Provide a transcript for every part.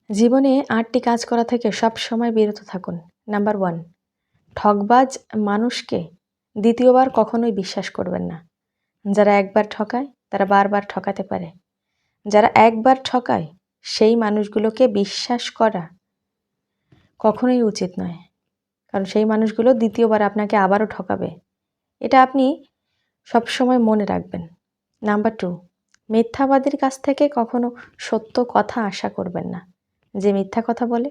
জীবনে ৮টি কাজ করা থেকে সবসময় বিরত থাকুন। নাম্বার 1, ঠকবাজ মানুষকে দ্বিতীয়বার কখনোই বিশ্বাস করবেন না। যারা একবার ঠকায় তারা বারবার ঠকাতে পারে। যারা একবার ঠকায় সেই মানুষগুলোকে বিশ্বাস করা কখনোই উচিত নয়। কারণ সেই মানুষগুলো দ্বিতীয়বার আপনাকে আবারও ঠকাবে। এটা আপনি সবসময় মনে রাখবেন। নাম্বার 2, মিথ্যাবাদীর কাছ থেকে কখনো সত্য কথা আশা করবেন না। যে মিথ্যা কথা বলে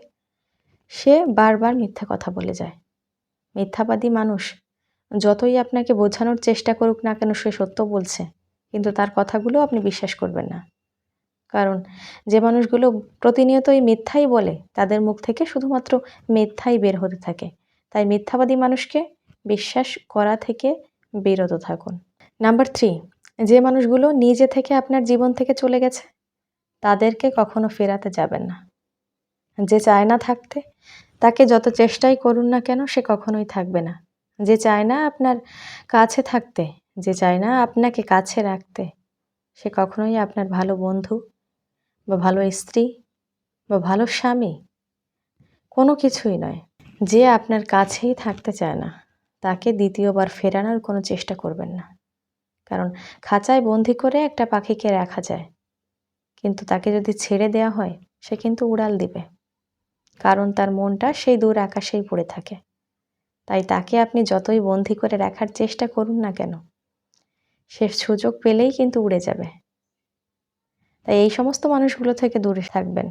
সে বারবার মিথ্যা কথা বলে যায়। মিথ্যাবাদী মানুষ যতই আপনাকে বোঝানোর চেষ্টা করুক না কেন সে সত্য বলছে, কিন্তু তার কথাগুলো আপনি বিশ্বাস করবেন না। কারণ যে মানুষগুলো প্রতিনিয়তই মিথ্যাই বলে তাদের মুখ থেকে শুধুমাত্র মিথ্যাই বের হতে থাকে। তাই মিথ্যাবাদী মানুষকে বিশ্বাস করা থেকে বিরত থাকুন। নাম্বার 3, যে মানুষগুলো নিজে থেকে আপনার জীবন থেকে চলে গেছে তাদেরকে কখনো ফেরাতে যাবেন না। যে চায় না থাকতে তাকে যত চেষ্টাই করুন না কেন সে কখনোই থাকবে না। যে চায় না আপনার কাছে থাকতে, যে চায় না আপনাকে কাছে রাখতে, সে কখনোই আপনার ভালো বন্ধু বা ভালো স্ত্রী বা ভালো স্বামী কোনো কিছুই নয়। যে আপনার কাছেই থাকতে চায় না তাকে দ্বিতীয়বার ফেরানোর কোনো চেষ্টা করবেন না। কারণ খাঁচায় বন্দি করে একটা পাখিকে রাখা যায়, কিন্তু তাকে যদি ছেড়ে দেওয়া হয় সে কিন্তু উড়াল দিবে। কারণ তার মনটা সেই দূর আকাশেই পড়ে থাকে। তাই তাকে আপনি যতই বন্দি করে রাখার চেষ্টা করুন না কেন সে সুযোগ পেলেই কিন্তু উড়ে যাবে। তাই এই সমস্ত মানুষগুলো থেকে দূরে থাকবেন।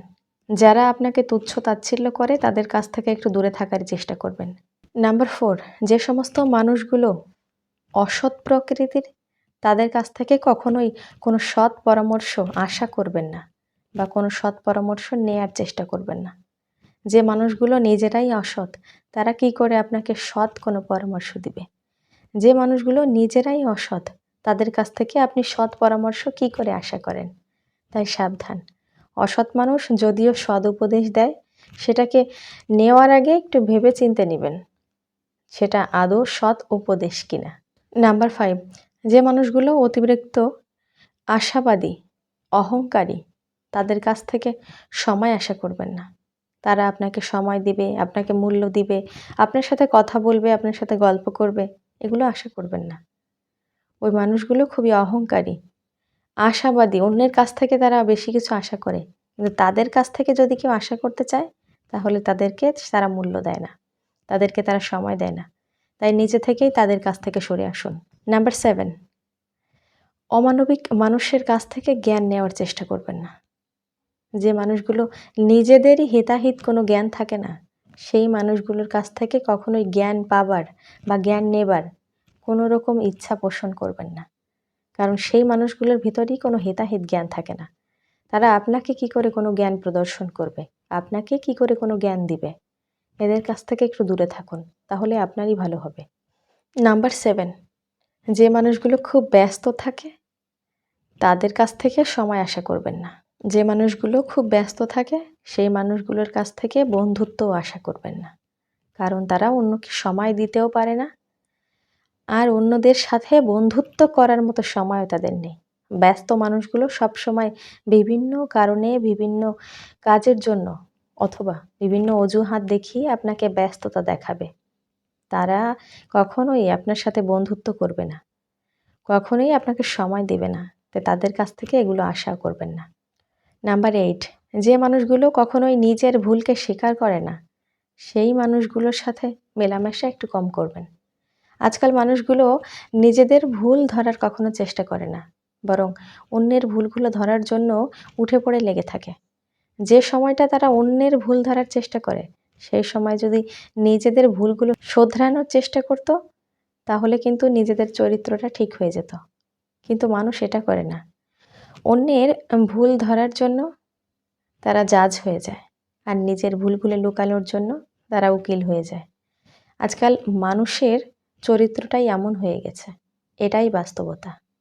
যারা আপনাকে তুচ্ছ তাচ্ছিল্য করে তাদের কাছ থেকে একটু দূরে থাকার চেষ্টা করবেন। নাম্বার 4, যে সমস্ত মানুষগুলো অসৎ প্রকৃতির তাদের কাছ থেকে কখনোই কোনো সৎ পরামর্শ আশা করবেন না বা কোনো সৎ পরামর্শ নেয়ার চেষ্টা করবেন না। যে মানুষগুলো নিজেরাই অসৎ তারা কি করে আপনাকে সৎ কোনো পরামর্শ দিবে? যে মানুষগুলো নিজেরাই অসৎ তাদের কাছ থেকে আপনি সৎ পরামর্শ কি করে আশা করেন? তাই সাবধান। অসৎ মানুষ যদিও সৎ উপদেশ দেয় সেটাকে নেওয়ার আগে একটু ভেবে চিন্তে নেবেন সেটা আদৌ সৎ উপদেশ কিনা। নাম্বার 5, যে মানুষগুলো অতিরিক্ত আশাবাদী, অহংকারী তাদের কাছ থেকে সময় আশা করবেন না। তারা আপনাকে সময় দিবে, আপনাকে মূল্য দিবে, আপনার সাথে কথা বলবে, আপনার সাথে গল্প করবে, এগুলো আশা করবেন না। ওই মানুষগুলো খুবই অহংকারী, আশাবাদী, অন্যের কাছ থেকে তারা বেশি কিছু আশা করে। কিন্তু তাদের কাছ থেকে যদি কেউ আশা করতে চায় তাহলে তাদেরকে তারা মূল্য দেয় না, তাদেরকে তারা সময় দেয় না। তাই নিজে থেকেই তাদের কাছ থেকে সরে আসুন। নাম্বার 7, অমানবিক মানুষের কাছ থেকে জ্ঞান নেওয়ার চেষ্টা করবেন না। যে মানুষগুলো নিজেদেরই হিতাহিত কোনো জ্ঞান থাকে না সেই মানুষগুলোর কাছ থেকে কখনোই জ্ঞান পাবার বা জ্ঞান নেবার কোনো রকম ইচ্ছা পোষণ করবেন না। কারণ সেই মানুষগুলোর ভিতরেই কোনো হিতাহিত জ্ঞান থাকে না। তারা আপনাকে কি করে কোনো জ্ঞান প্রদর্শন করবে, আপনাকে কি করে কোনো জ্ঞান দিবে? এদের কাছ থেকে একটু দূরে থাকুন, তাহলে আপনারই ভালো হবে। নাম্বার 7, যে মানুষগুলো খুব ব্যস্ত থাকে তাদের কাছ থেকে সময় আশা করবেন না। যে মানুষগুলো খুব ব্যস্ত থাকে সেই মানুষগুলোর কাছ থেকে বন্ধুত্বও আশা করবেন না। কারণ তারা অন্যকে সময় দিতেও পারে না, আর অন্যদের সাথে বন্ধুত্ব করার মতো সময়ও তাদের নেই। ব্যস্ত মানুষগুলো সবসময় বিভিন্ন কারণে, বিভিন্ন কাজের জন্য অথবা বিভিন্ন অজুহাত দেখিয়ে আপনাকে ব্যস্ততা দেখাবে। তারা কখনোই আপনার সাথে বন্ধুত্ব করবে না, কখনোই আপনাকে সময় দেবে না। তাই তাদের কাছ থেকে এগুলো আশা করবেন না। নাম্বার 8, যে মানুষগুলো কখনোই নিজের ভুলকে স্বীকার করে না সেই মানুষগুলোর সাথে মেলামেশা একটু কম করবেন। আজকাল মানুষগুলো নিজেদের ভুল ধরার কখনো চেষ্টা করে না, বরং অন্যের ভুলগুলো ধরার জন্য উঠে পড়ে লেগে থাকে। যে সময়টা তারা অন্যের ভুল ধরার চেষ্টা করে সেই সময় যদি নিজেদের ভুলগুলো শোধরানোর চেষ্টা করত তাহলে কিন্তু নিজেদের চরিত্রটা ঠিক হয়ে যেত। কিন্তু মানুষ এটা করে না। অন্যের ভুল ধরার জন্য তারা জাজ হয়ে যায়, আর নিজের ভুলগুলো লুকানোর জন্য তারা উকিল হয়ে যায়। আজকাল মানুষের চরিত্রটাই এমন হয়ে গেছে, এটাই বাস্তবতা।